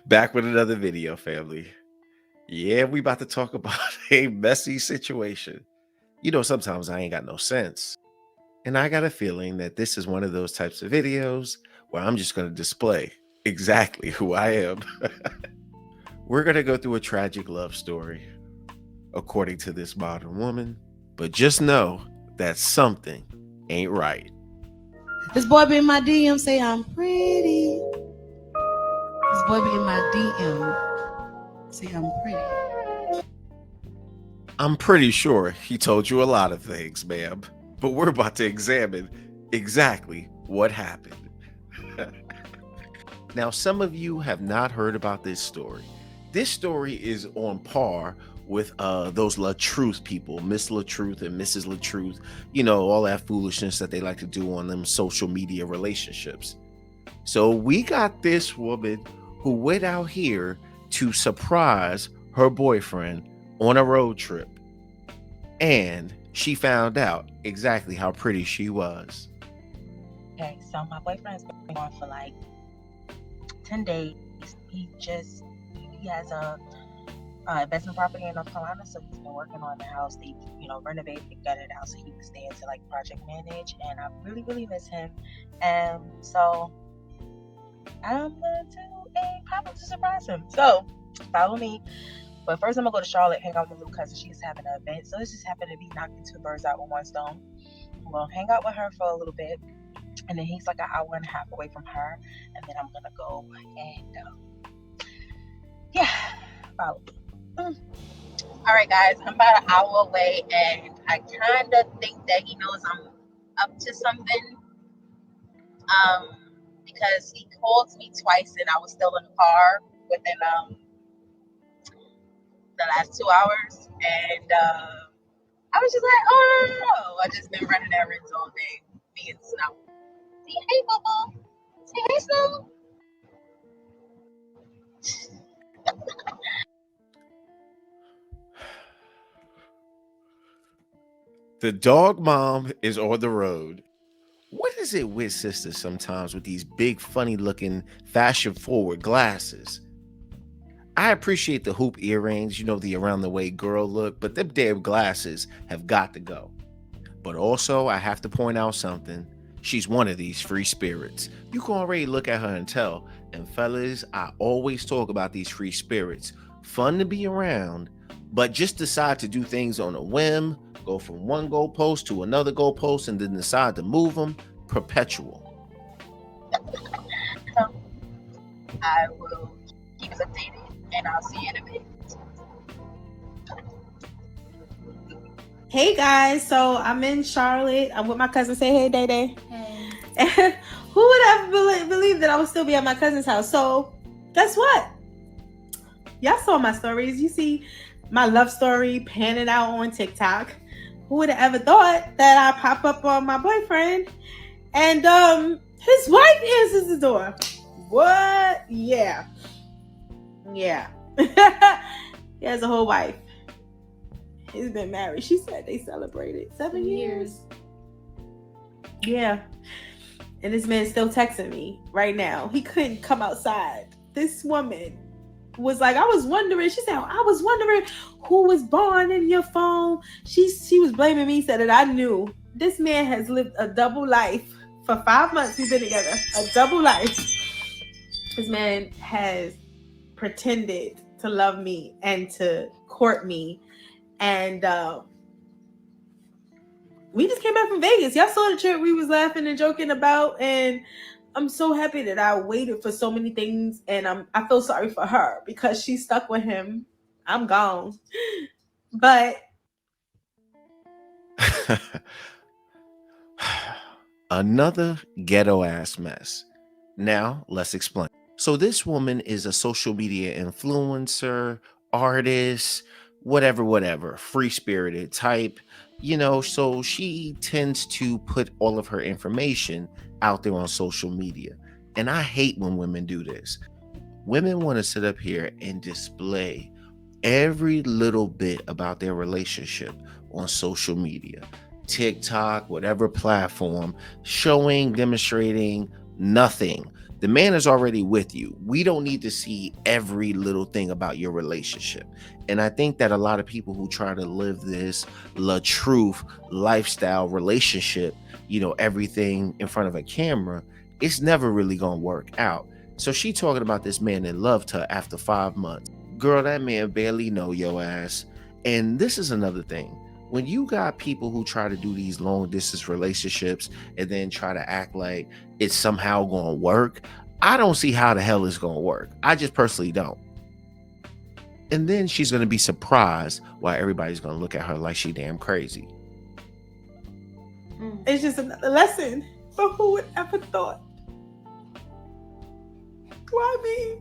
Back with another video, family. Yeah, we about to talk about a messy situation. Sometimes I ain't got no sense. And I got a feeling that this is one of those types of videos where I'm just going to display exactly who I am. We're going to go through a tragic love story, according to this modern woman. But just know that something ain't right. This boy be in my DM say I'm pretty. This boy be in my DM say I'm pretty. I'm pretty sure he told you a lot of things, ma'am. But we're about to examine exactly what happened. Now, some of you have not heard about this story. This story is on par with those LaTruth people, Miss LaTruth and Mrs. LaTruth, all that foolishness that they like to do on them social media relationships. So we got this woman who went out here to surprise her boyfriend on a road trip. And she found out exactly how pretty she was. Okay, so my boyfriend's been gone for like 10 days. He has a investment property in North Carolina, so he's been working on the house. They, renovated and gutted it out, so he was staying to like project manage, and I really, really miss him. And so I'm gonna do a pop-up to surprise him. So follow me. But first I'm gonna go to Charlotte, hang out with my little cousin. She's having an event, so this just happened to be knocking two birds out with one stone. We'll hang out with her for a little bit, and then he's like an hour and a half away from her, and then I'm gonna go and follow me. All right, guys, I'm about an hour away, and I kind of think that he knows I'm up to something, because he called me twice, and I was still in the car within the last 2 hours, and I was just like, oh no. I just been running errands all day, being Snow. Say hey, Bubba. Say hey, Snow. The dog mom is on the road. What is it with sisters sometimes with these big, funny looking, fashion forward glasses? I appreciate the hoop earrings, the around the way girl look, but them damn glasses have got to go. But also, I have to point out something. She's one of these free spirits. You can already look at her and tell. And fellas, I always talk about these free spirits. Fun to be around, but just decide to do things on a whim, go from one goalpost to another goalpost, and then decide to move them. Perpetual. I will keep us updated, and I'll see you in a bit. Hey guys, so I'm in Charlotte. I'm with my cousin. Say hey, Day Day. Hey. Who would have believed that I would still be at my cousin's house? So guess what? Y'all saw my stories. You see my love story panning out on TikTok. Who would have ever thought that I pop up on my boyfriend and his wife answers the door? What? Yeah. He has a whole wife. He's been married. She said they celebrated 7 years. Yeah. And this man's still texting me right now. He couldn't come outside. This woman was like, I was wondering. She said, I was wondering who was born in your phone. She was blaming me, said that I knew. This man has lived a double life. For 5 months we've been together. A double life. This man has pretended to love me and to court me. And we just came back from Vegas. Y'all saw the trip we was laughing and joking about. And I'm so happy that I waited for so many things. And I feel sorry for her because she stuck with him. I'm gone. But another ghetto ass mess. Now let's explain. So this woman is a social media influencer, artist, whatever, free-spirited type, so she tends to put all of her information out there on social media. And I hate when women do this. Women want to sit up here and display every little bit about their relationship on social media, TikTok, whatever platform, showing, demonstrating nothing The man is already with you. We don't need to see every little thing about your relationship. And I think that a lot of people who try to live this LaTruth lifestyle relationship, everything in front of a camera, it's never really gonna work out. So she talking about this man that loved her after 5 months. Girl, that man barely know your ass. And this is another thing. When you got people who try to do these long distance relationships and then try to act like it's somehow gonna work, I don't see how the hell it's gonna work. I just personally don't. And then she's gonna be surprised why everybody's gonna look at her like she damn crazy. It's just another lesson. But who would ever thought? Why me?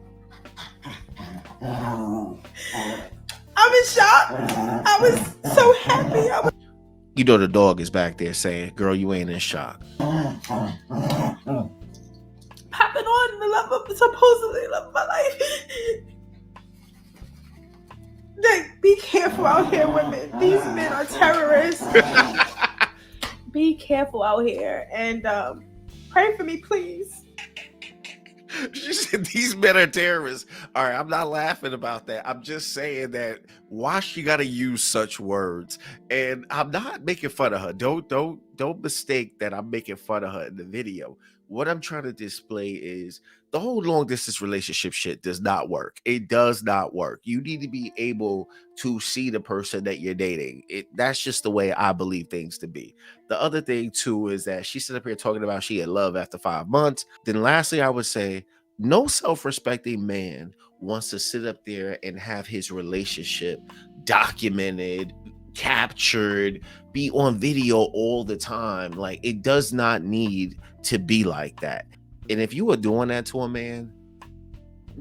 I'm in shock. I was so happy. The dog is back there saying, girl, you ain't in shock. Popping on the love of supposedly love of my life. Like, be careful out here, women. These men are terrorists. Be careful out here. And pray for me, please. She said these men are terrorists. All right, I'm not laughing about that. I'm just saying that why she gotta use such words. And I'm not making fun of her. Don't mistake that I'm making fun of her in the video. What I'm trying to display is the whole long distance relationship shit does not work. It does not work. You need to be able to see the person that you're dating. That's just the way I believe things to be. The other thing too is that she stood up here talking about she had love after 5 months. Then lastly, I would say no self-respecting man wants to sit up there and have his relationship documented, captured, be on video all the time. Like, it does not need to be like that. And if you are doing that to a man,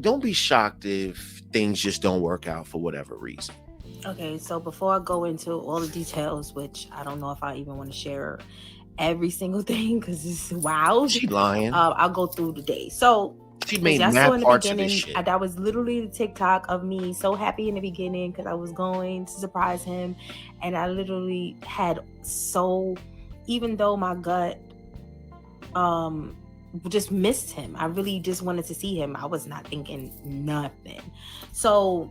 don't be shocked if things just don't work out for whatever reason. Okay, so before I go into all the details, which I don't know if I even want to share every single thing because it's wild. She lying. I'll go through the day. So she made mad parts of this shit. That was literally the TikTok of me so happy in the beginning because I was going to surprise him, and I literally had even though my gut just missed him, I really just wanted to see him. I was not thinking nothing. So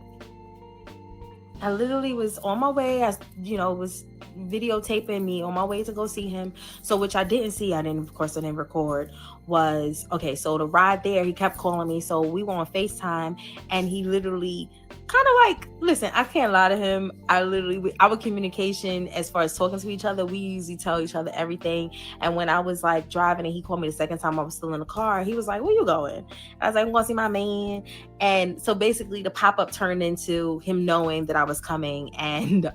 I literally was on my way. I was videotaping me on my way to go see him. So which I didn't see. I didn't record. Was okay. So the ride there, he kept calling me. So we were on FaceTime, and he literally kind of like, listen, I can't lie to him. Our communication as far as talking to each other, we usually tell each other everything. And when I was like driving and he called me the second time, I was still in the car. He was like, where you going? I was like, I'm going to see my man. And so basically the pop-up turned into him knowing that I was coming. And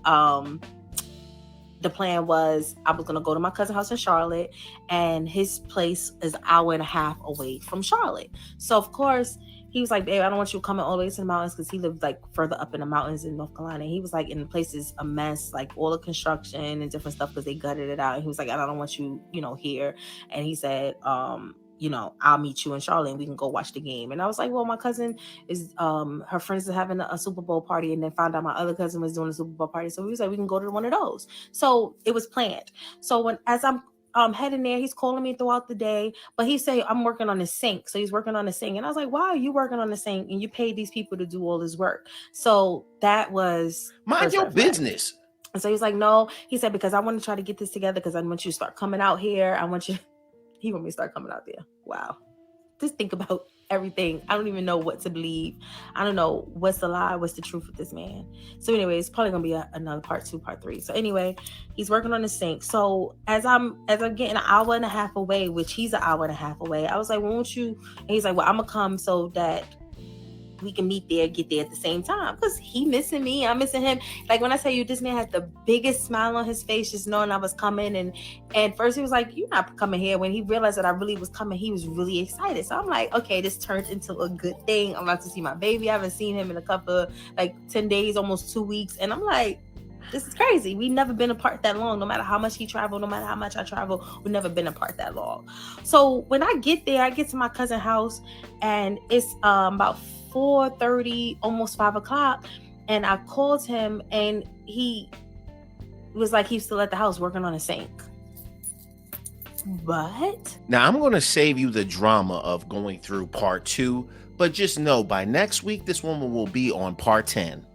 the plan was I was going to go to my cousin's house in Charlotte, and his place is an hour and a half away from Charlotte. So of course, he was like, babe, I don't want you coming all the way to the mountains, because he lived like further up in the mountains in North Carolina. He was like, in the place is a mess, like all the construction and different stuff because they gutted it out. And he was like, I don't want you, here. And he said, I'll meet you in Charlotte and we can go watch the game. And I was like, well, my cousin is, her friends are having a Super Bowl party, and then found out my other cousin was doing a Super Bowl party. So we was like, we can go to one of those. So it was planned. So as I'm heading there, he's calling me throughout the day, but he say I'm working on the sink. So he's working on the sink. And I was like, why are you working on the sink? And you paid these people to do all this work. So that was mind your business. And so he's like, no, he said, because I want to try to get this together, because I want you to start coming out here. He want me to start coming out there. Wow. Just think about everything. I don't even know what to believe. I don't know what's the lie, what's the truth with this man. So anyway, it's probably gonna be another part 2, part 3. So anyway, he's working on the sink. So as I'm getting an hour and a half away, which he's an hour and a half away, I was like, won't you? And he's like, well, I'm gonna come so that we can get there at the same time, because he missing me, I'm missing him. Like when I tell you, this man had the biggest smile on his face just knowing I was coming. And first he was like, you're not coming here. When he realized that I really was coming, he was really excited. So I'm like, okay, this turned into a good thing. I'm about to see my baby. I haven't seen him in a couple, 10 days, almost 2 weeks. And I'm like, this is crazy. We've never been apart that long. No matter how much he traveled, no matter how much I travel, we've never been apart that long. So when I get there, I get to my cousin's house, and it's about 4:30, almost 5 o'clock. And I called him, and he was like, he's still at the house working on a sink. But Now, I'm going to save you the drama of going through part 2, but just know by next week, this woman will be on part 10.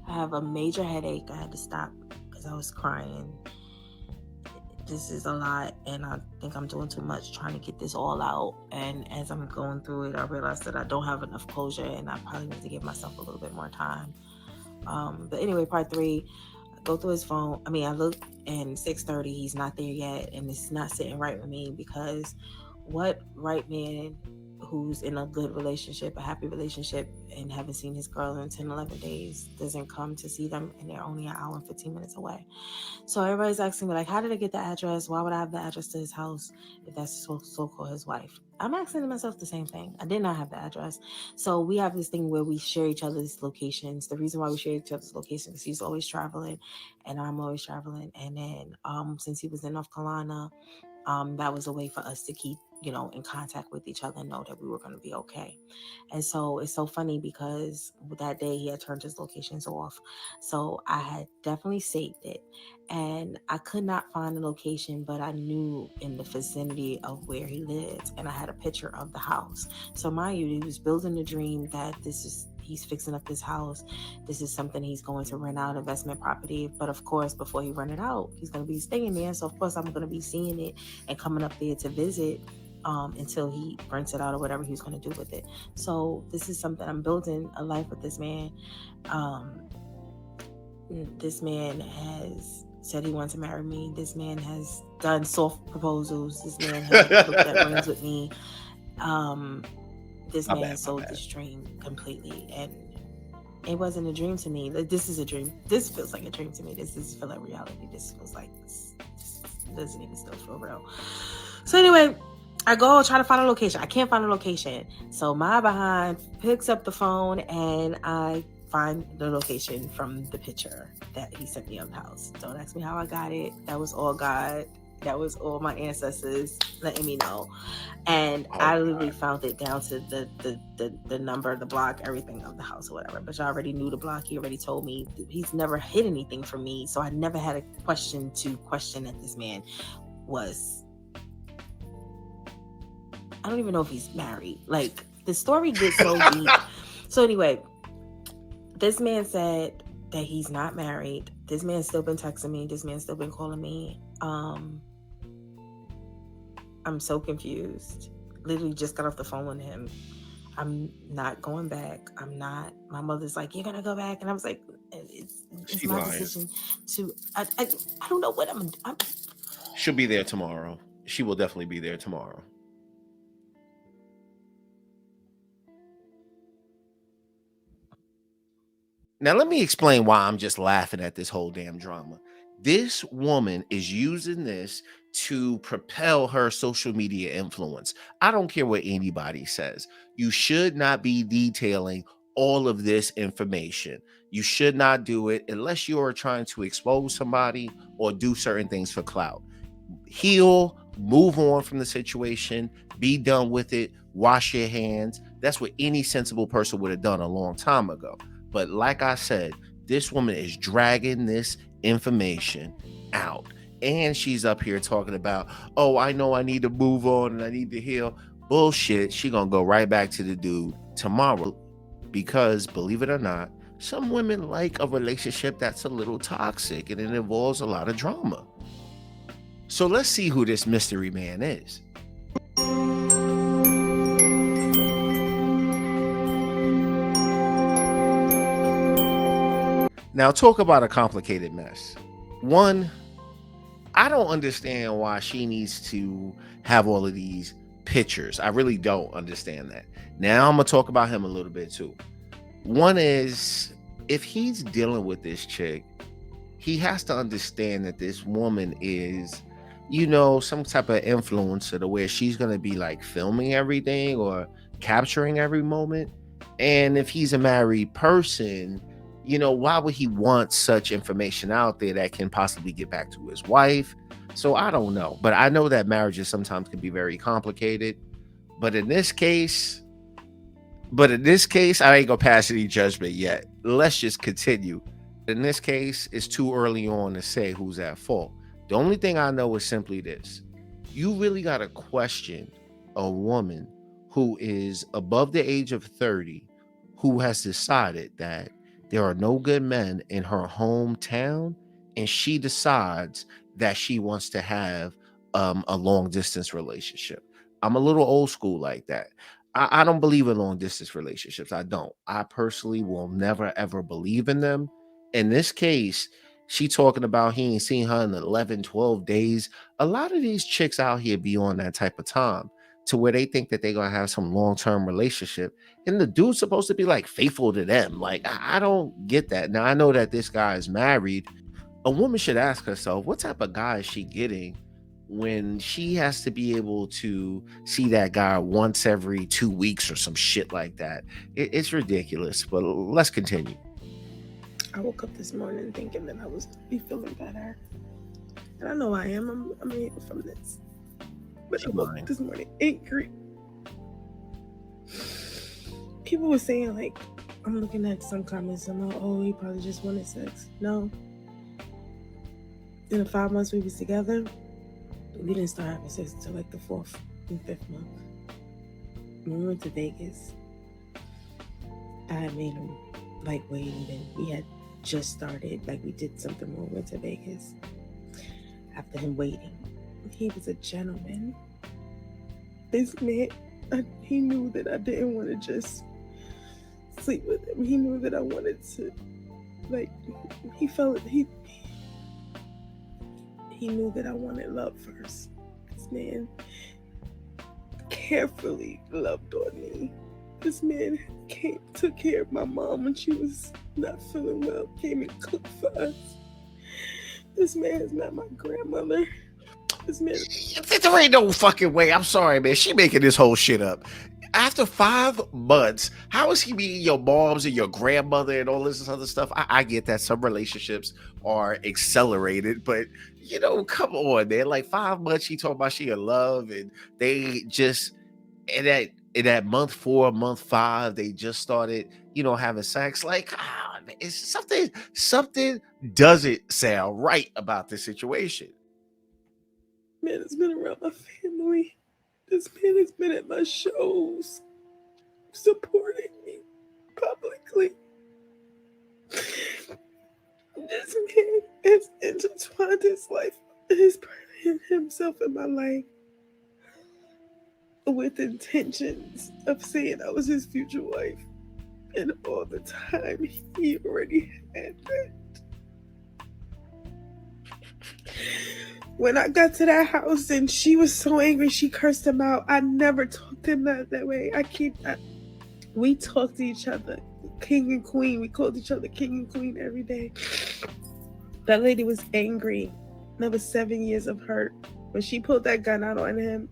I have a major headache. I had to stop because I was crying. This is a lot, and I think I'm doing too much trying to get this all out. And as I'm going through it, I realized that I don't have enough closure, and I probably need to give myself a little bit more time. But anyway, part 3, I go through his phone. I look, and 6:30, he's not there yet, and it's not sitting right with me, because what right man who's in a good relationship, a happy relationship, and haven't seen his girl in 10, 11 days doesn't come to see them, and they're only an hour and 15 minutes away? So everybody's asking me, like, how did I get the address? Why would I have the address to his house if that's so-called his wife? I'm asking myself the same thing. I did not have the address. So we have this thing where we share each other's locations. The reason why we share each other's locations is he's always traveling and I'm always traveling. And then since he was in North Carolina, that was a way for us to keep, in contact with each other and know that we were going to be okay. And so it's so funny because that day he had turned his locations off. So I had definitely saved it, and I could not find the location, but I knew in the vicinity of where he lived, and I had a picture of the house. So mind you, he was building the dream that he's fixing up this house. This is something he's going to rent out, investment property. But of course, before he rent it out, he's going to be staying there. So of course, I'm going to be seeing it and coming up there to visit until he rents it out or whatever he's going to do with it. So this is something, I'm building a life with this man. This man has said he wants to marry me. This man has done soft proposals. This man has looked at rings with me. This man sold this dream completely, and it wasn't a dream to me. Like, this is a dream. This feels like a dream to me. This feel like reality. This feels like this doesn't even still feel real. So anyway, I go try to find a location. I can't find a location. So my behind picks up the phone, and I find the location from the picture that he sent me of the house. Don't ask me how I got it. That was all God. That was all my ancestors letting me know. And I literally found it down to the number, the block, everything of the house or whatever. But I already knew the block. He already told me. He's never hid anything from me. So I never had a question that this man was. I don't even know if he's married. Like, the story gets so deep. So anyway, this man said that he's not married. This man's still been texting me. This man's still been calling me. I'm so confused. Literally just got off the phone with him. I'm not going back. My mother's like, you're going to go back. And I was like, it's my decision to, I don't know what I'm. She'll be there tomorrow. She will definitely be there tomorrow. Now, let me explain why I'm just laughing at this whole damn drama. This woman is using this to propel her social media influence. I don't care what anybody says. You should not be detailing all of this information. You should not do it unless you are trying to expose somebody or do certain things for clout. Heal, move on from the situation, be done with it, wash your hands. That's what any sensible person would have done a long time ago. But like I said, this woman is dragging this information out. And she's up here talking about, oh, I know I need to move on and I need to heal. Bullshit. She gonna go right back to the dude tomorrow. Because, believe it or not, some women like a relationship that's a little toxic and it involves a lot of drama. So let's see who this mystery man is. Now, talk about a complicated mess. One, I don't understand why she needs to have all of these pictures. I really don't understand that. Now, I'm going to talk about him a little bit too. One is, if he's dealing with this chick, he has to understand that this woman is, some type of influencer to where she's going to be like filming everything or capturing every moment. And if he's a married person, why would he want such information out there that can possibly get back to his wife? So I don't know. But I know that marriages sometimes can be very complicated. But in this case, I ain't gonna pass any judgment yet. Let's just continue. In this case, it's too early on to say who's at fault. The only thing I know is simply this. you really got to question a woman who is above the age of 30 who has decided that there are no good men in her hometown, and she decides that she wants to have a long distance relationship. I'm a little old school like that. I don't believe in long distance relationships. I don't. I personally will never ever believe in them. In this case, she talking about he ain't seen her in 11, 12 days. A lot of these chicks out here be on that type of time to where they think that they're gonna have some long-term relationship, and the dude's supposed to be like faithful to them. Like, I don't get that. Now I know that this guy is married. A woman should ask herself, what type of guy is she getting when she has to be able to see that guy once every 2 weeks or some shit like that? It's ridiculous. But let's continue. I woke up this morning thinking that I was be feeling better, and I know I am. I'm healed from this, but I woke up this morning angry. People were saying, like, I'm looking at some comments. I'm like, oh, he probably just wanted sex. No. In the 5 months we was together, we didn't start having sex until like the 4th and 5th month. When we went to Vegas, I had made him like wait, and then we had just started, like we did something when we went to Vegas. After him waiting, he was a gentleman. This man, he knew that I didn't want to just sleep with him. He knew that I wanted to, like, he knew that I wanted love first. This man carefully loved on me. This man took care of my mom when she was not feeling well, came and cooked for us. This man is not my grandmother. This man... There ain't no fucking way. I'm sorry, man. She making this whole shit up. After 5 months, how is he being your mom's and your grandmother and all this other stuff? I get that some relationships are accelerated, but you know, come on, man. Like 5 months, she talking about she in love, and they just in that month 4, month 5, they just started, you know, having sex. Like, man, it's something doesn't sound right about this situation. Man has been around my family. This man has been at my shows, supporting me publicly. This man has intertwined his life, himself in my life, with intentions of saying I was his future wife. And all the time, he already had that. When I got to that house and she was so angry, she cursed him out. I never talked to him that way. We talked to each other, king and queen. We called each other king and queen every day. That lady was angry. That was 7 years of hurt. When she pulled that gun out on him,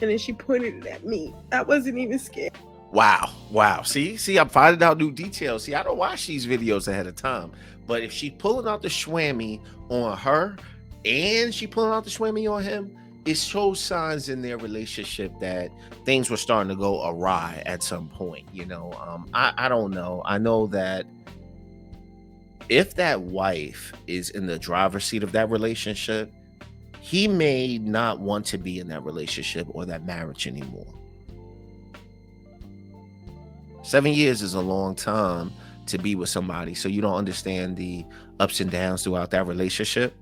and then she pointed it at me, I wasn't even scared. Wow. See, I'm finding out new details. See, I don't watch these videos ahead of time. But if she's pulling out the swammy on her and she pulling out the swammy on him, it shows signs in their relationship that things were starting to go awry at some point. You know, I don't know. I know that if that wife is in the driver's seat of that relationship, he may not want to be in that relationship or that marriage anymore. 7 years is a long time to be with somebody, so you don't understand the ups and downs throughout that relationship.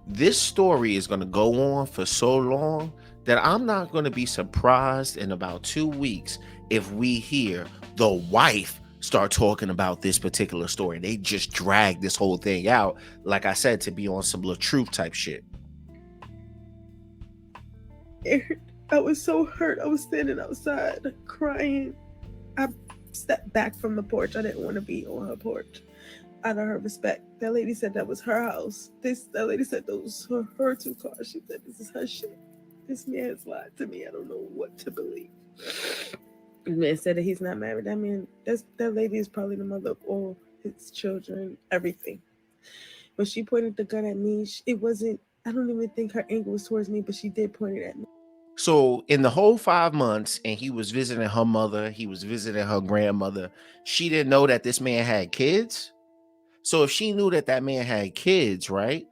This story is going to go on for so long that I'm not going to be surprised in about 2 weeks if we hear the wife start talking about this particular story. They just drag this whole thing out, like I said, to be on some LaTruth type shit. I was so hurt. I was standing outside crying. I stepped back from the porch. I didn't want to be on her porch. Out of her respect. That lady said that was her house. That lady said those were her 2 cars. She said this is her shit. This man has lied to me. I don't know what to believe. The man said that he's not married. That lady is probably the mother of all his children, everything. When she pointed the gun at me, it wasn't, I don't even think her anger was towards me, but she did point it at me. So in the whole 5 months, and he was visiting her mother, he was visiting her grandmother, she didn't know that this man had kids. So if she knew that man had kids, right,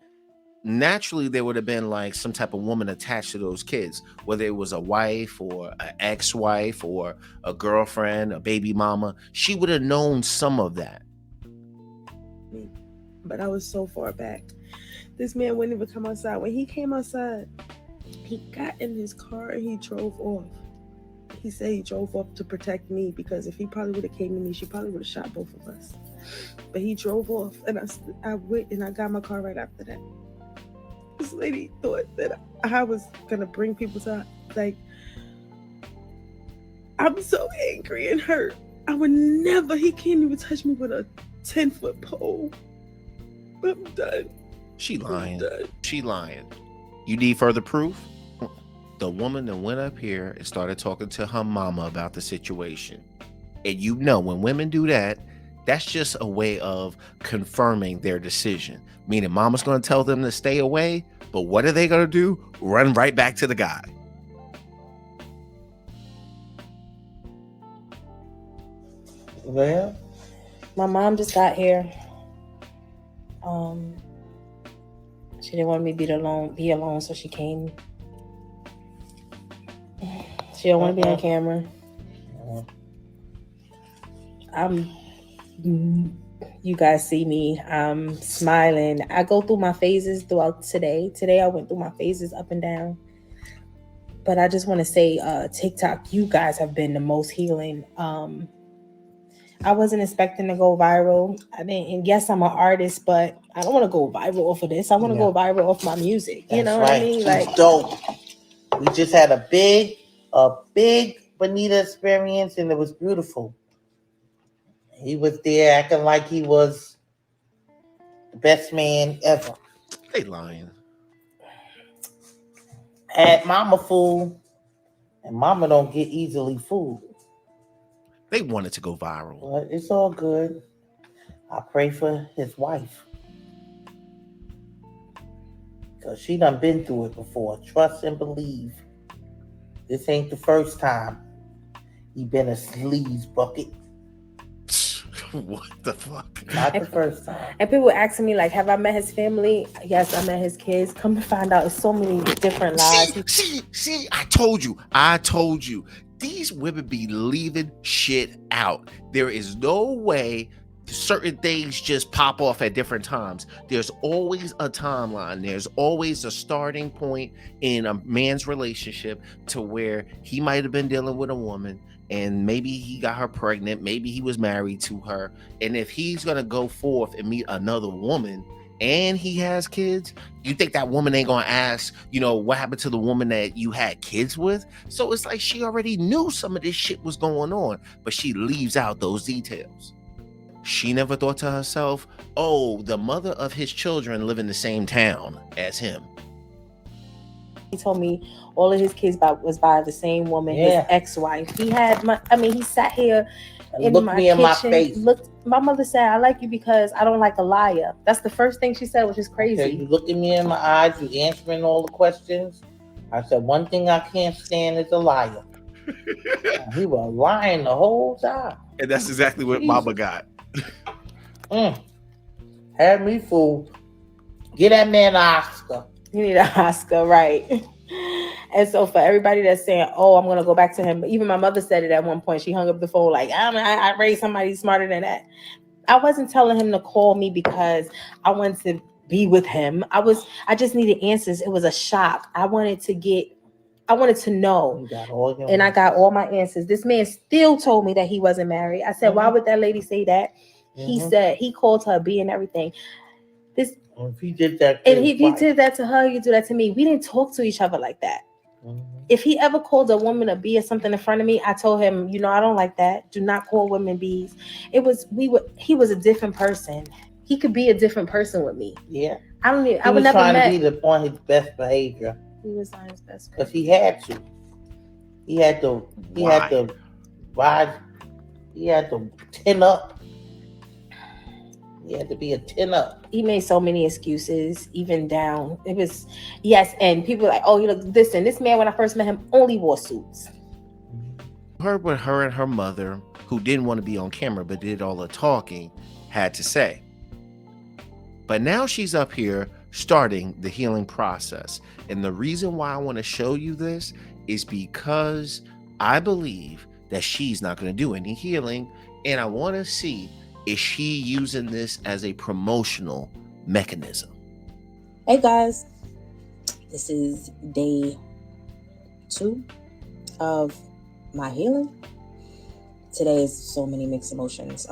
naturally there would have been like some type of woman attached to those kids, whether it was a wife or an ex-wife or a girlfriend, a baby mama. She would have known some of that. But I was so far back. This man wouldn't even come outside. When he came outside, he got in his car and he drove off. He said he drove off to protect me, because if he probably would have came to me, she probably would have shot both of us. But he drove off, and I went and I got my car right after that. This lady thought that I was gonna bring people to, like, I'm so angry and hurt. I would never, he can't even touch me with a 10-foot pole. I'm done. She lying. She lying. You need further proof? The woman that went up here and started talking to her mama about the situation. And you know, when women do that, that's just a way of confirming their decision. Meaning mama's going to tell them to stay away, but what are they going to do? Run right back to the guy. Well, My mom just got here. She didn't want me to be alone, so she came. She don't want to be on camera. You guys see me. I'm smiling. I go through my phases throughout today. Today I went through my phases up and down. But I just want to say, TikTok, you guys have been the most healing. I wasn't expecting to go viral. And yes, I'm an artist, but I don't want to go viral off of this. I want to go viral off my music. You know what I mean? She's like dope. We just had a big Bonita experience, and it was beautiful. He was there acting like he was the best man ever. They lying. Had mama fooled, and mama don't get easily fooled. They wanted to go viral. But it's all good. I pray for his wife, because she done been through it before. Trust and believe. This ain't the first time he been a sleaze bucket. What the fuck? Not the first time. And people asking me, like, have I met his family? Yes, I met his kids. Come to find out, it's so many different lies. See, I told you. These women be leaving shit out. There is no way certain things just pop off at different times. There's always a timeline. There's always a starting point in a man's relationship to where he might have been dealing with a woman, and maybe he got her pregnant, maybe he was married to her, and if he's gonna go forth and meet another woman and he has kids, you think that woman ain't gonna ask, what happened to the woman that you had kids with? So it's like she already knew some of this shit was going on, but she leaves out those details. She never thought to herself, oh, the mother of his children live in the same town as him. He told me all of his kids was by the same woman, his ex-wife. He sat here in my kitchen. My face. My mother said, I like you because I don't like a liar. That's the first thing she said, which is crazy. Okay, you look at me in my eyes, you answering all the questions. I said, one thing I can't stand is a liar. He was lying the whole time. And that's exactly what Mama got. Had me fooled. Get that man an Oscar. You need an Oscar, right? And so for everybody that's saying, oh, I'm going to go back to him. Even my mother said it at one point. She hung up the phone like, I raised somebody smarter than that. I wasn't telling him to call me because I wanted to be with him. I just needed answers. It was a shock. I wanted to know. And I got all my answers. This man still told me that he wasn't married. I said, why would that lady say that? He said he called her B and everything. If he did that, and if he did that to her, you do that to me. We didn't talk to each other like that. If he ever called a woman a B or something in front of me, I told him, I don't like that. Do not call women B's. He was a different person. He could be a different person with me. Yeah. I would never met. He was trying to be on his best behavior. He was on his best behavior. Because he had to. He had to rise. He had to 10 up. He had to be a 10 up. He made so many excuses, even down. It was, and people were like, oh, listen, this man, when I first met him, only wore suits. Heard what her and her mother, who didn't want to be on camera but did all the talking, had to say. But now she's up here starting the healing process. And the reason why I want to show you this is because I believe that she's not going to do any healing. And I want to see, is she using this as a promotional mechanism? Hey guys, this is day 2 of my healing. Today is so many mixed emotions.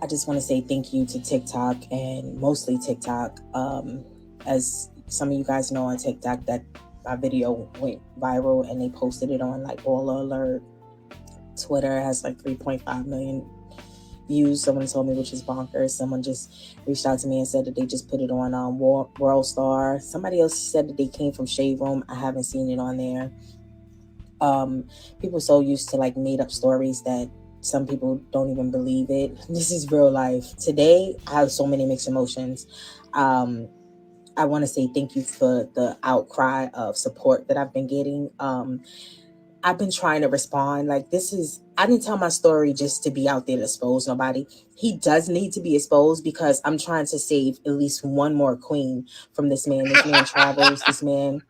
I just want to say thank you to TikTok, and mostly TikTok. As some of you guys know on TikTok, that my video went viral and they posted it on like Baller Alert. Twitter has like 3.5 million views. Someone told me, which is bonkers. Someone just reached out to me and said that they just put it on WorldStar. Somebody else said that they came from Shade Room. I haven't seen it on there. People are so used to like made up stories that some people don't even believe it. This is real life. Today, I have so many mixed emotions. I want to say thank you for the outcry of support that I've been getting. I've been trying to respond. Like, I didn't tell my story just to be out there to expose nobody. He does need to be exposed because I'm trying to save at least one more queen from this man. This man travels. This man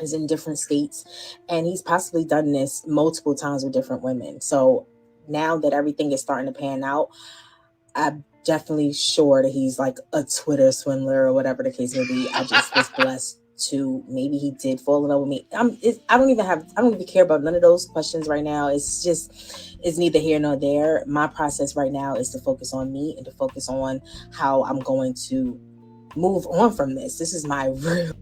is in different states, and he's possibly done this multiple times with different women. So now that everything is starting to pan out, I'm definitely sure that he's like a Twitter swindler or whatever the case may be. I just was blessed to, maybe he did fall in love with me. I don't even care about none of those questions right now. It's neither here nor there. My process right now is to focus on me and to focus on how I'm going to move on from this. This is my real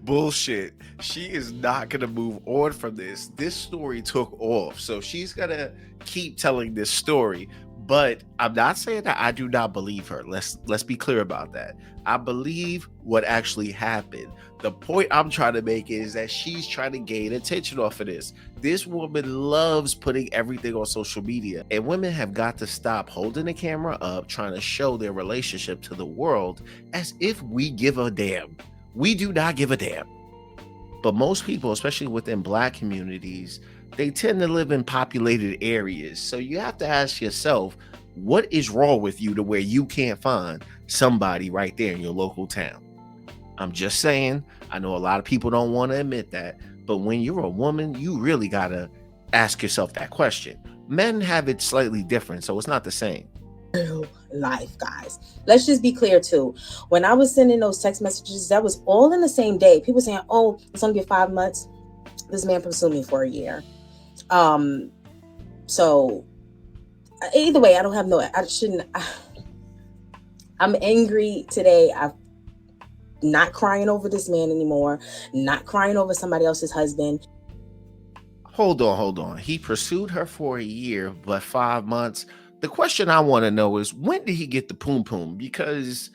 bullshit. She is not gonna move on from this. This story took off, so she's gonna keep telling this story. But I'm not saying that I do not believe her. Let's be clear about that. I believe what actually happened. The point I'm trying to make is that she's trying to gain attention off of this. This woman loves putting everything on social media, and women have got to stop holding the camera up trying to show their relationship to the world as if we give a damn. We do not give a damn. But most people, especially within Black communities, they tend to live in populated areas. So you have to ask yourself, what is wrong with you to where you can't find somebody right there in your local town? I'm just saying, I know a lot of people don't want to admit that, but when you're a woman, you really got to ask yourself that question. Men have it slightly different, so it's not the same. Real life, guys. Let's just be clear too. When I was sending those text messages, that was all in the same day. People saying, "Oh, it's only been 5 months. This man pursued me for a year." So either way, I'm angry today. I'm not crying over this man anymore. Not crying over somebody else's husband. Hold on. He pursued her for a year, but 5 months. The question I want to know is, when did he get the poom poom? Because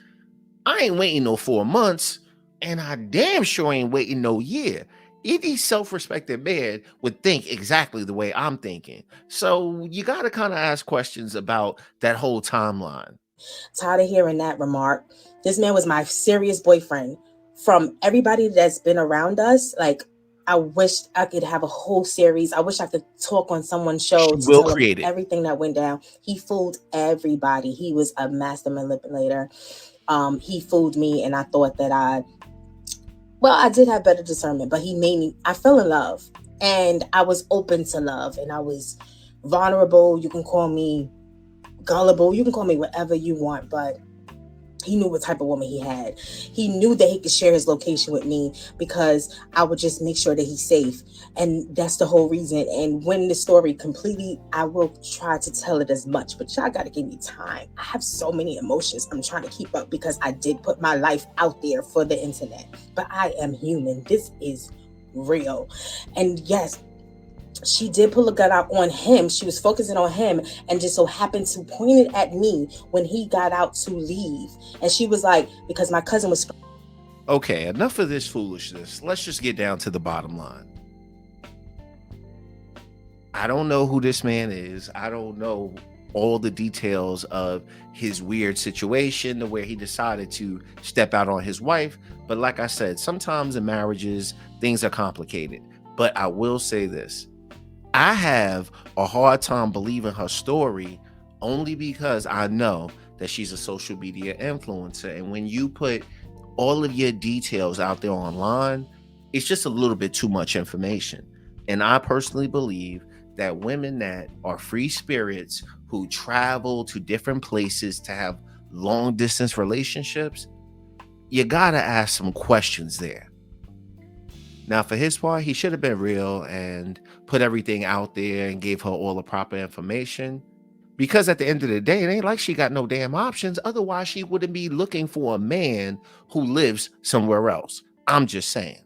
I ain't waiting no 4 months, and I damn sure ain't waiting no year. Any self-respecting man would think exactly the way I'm thinking. So you got to kind of ask questions about that whole timeline. Tired of hearing that remark. This man was my serious boyfriend. From everybody that's been around us, like, I wish I could have a whole series. I wish I could talk on someone's show to tell them everything that went down. He fooled everybody. He was a master manipulator. He fooled me, and I thought that I did have better discernment, but I fell in love, and I was open to love, and I was vulnerable. You can call me gullible. You can call me whatever you want, but he knew what type of woman he had. He knew that he could share his location with me because I would just make sure that he's safe. And that's the whole reason. And when the story completely, I will try to tell it as much, but y'all got to give me time. I have so many emotions I'm trying to keep up because I did put my life out there for the internet, but I am human. This is real. And yes, she did pull a gun out on him. She was focusing on him and just so happened to point it at me when he got out to leave. And she was like, because my cousin was... Okay, enough of this foolishness. Let's just get down to the bottom line. I don't know who this man is. I don't know all the details of his weird situation, the way he decided to step out on his wife. But like I said, sometimes in marriages, things are complicated. But I will say this. I have a hard time believing her story only because I know that she's a social media influencer. And when you put all of your details out there online, it's just a little bit too much information. And I personally believe that women that are free spirits who travel to different places to have long distance relationships, you gotta ask some questions there. Now, for his part, he should have been real and put everything out there and gave her all the proper information. Because at the end of the day, it ain't like she got no damn options. Otherwise, she wouldn't be looking for a man who lives somewhere else. I'm just saying.